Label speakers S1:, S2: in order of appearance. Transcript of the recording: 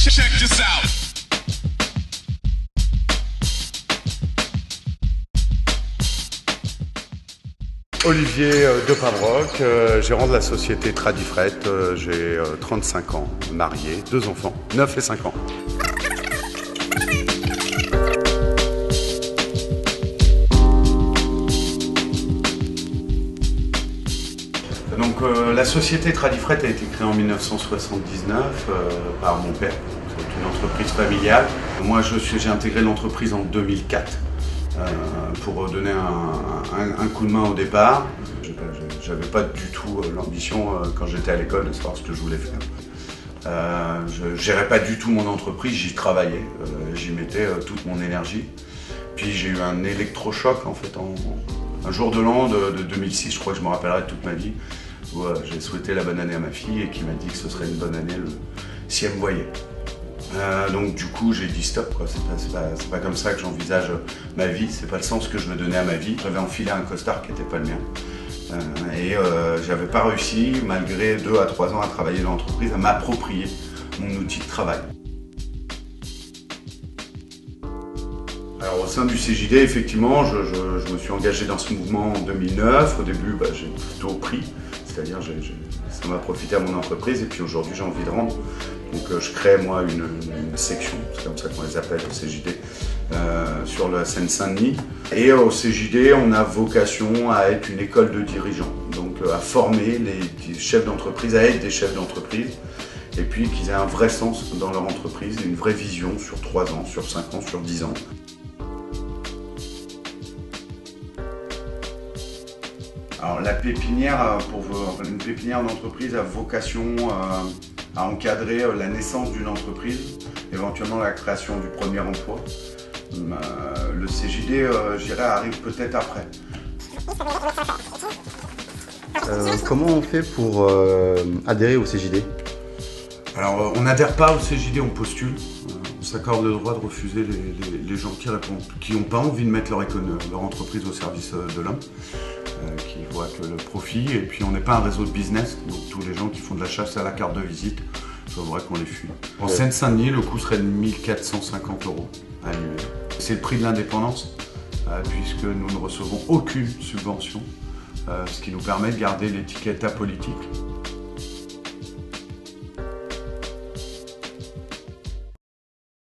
S1: Check this out.
S2: Olivier de Pavroc, gérant de la société Tradifret. J'ai 35 ans, marié, 2 enfants, 9 et 5 ans. Donc la société Tradifret a été créée en 1979 par mon père. C'est une entreprise familiale. Moi j'ai intégré l'entreprise en 2004 pour donner un coup de main au départ. J'avais pas du tout l'ambition quand j'étais à l'école de savoir ce que je voulais faire. Je gérais pas du tout mon entreprise, j'y travaillais, j'y mettais toute mon énergie. Puis j'ai eu un électrochoc en fait, un jour de l'an de 2006, je crois que je me rappellerai toute ma vie, où j'ai souhaité la bonne année à ma fille et qui m'a dit que ce serait une bonne année si elle me voyait. Donc du coup j'ai dit stop, quoi. C'est pas comme ça que j'envisage ma vie, c'est pas le sens que je veux donner à ma vie. J'avais enfilé un costard qui n'était pas le mien et j'avais pas réussi, malgré 2 à 3 ans à travailler dans l'entreprise, à m'approprier mon outil de travail. Alors au sein du CJD, effectivement, je me suis engagé dans ce mouvement en 2009. Au début, j'ai plutôt pris, c'est-à-dire ça m'a profité à mon entreprise et puis aujourd'hui j'ai envie de rendre. Donc je crée moi une section, c'est comme ça qu'on les appelle au CJD, sur la Seine-Saint-Denis. Et au CJD, on a vocation à être une école de dirigeants, donc à former les chefs d'entreprise, à être des chefs d'entreprise, et puis qu'ils aient un vrai sens dans leur entreprise, une vraie vision sur 3 ans, sur 5 ans, sur 10 ans. Alors la pépinière, une pépinière d'entreprise a vocation à encadrer la naissance d'une entreprise, éventuellement la création du premier emploi. Le CJD, je dirais, arrive peut-être après.
S3: Comment on fait pour adhérer au CJD?
S2: Alors on n'adhère pas au CJD, on postule. On s'accorde le droit de refuser les gens qui n'ont pas envie de mettre leur entreprise au service de l'homme, qui voient que le profit, et puis on n'est pas un réseau de business, donc tous les gens qui font de la chasse à la carte de visite, c'est vrai qu'on les fuit. En Seine-Saint-Denis, le coût serait de 1 450 € annuel. C'est le prix de l'indépendance, puisque nous ne recevons aucune subvention, ce qui nous permet de garder l'étiquette apolitique.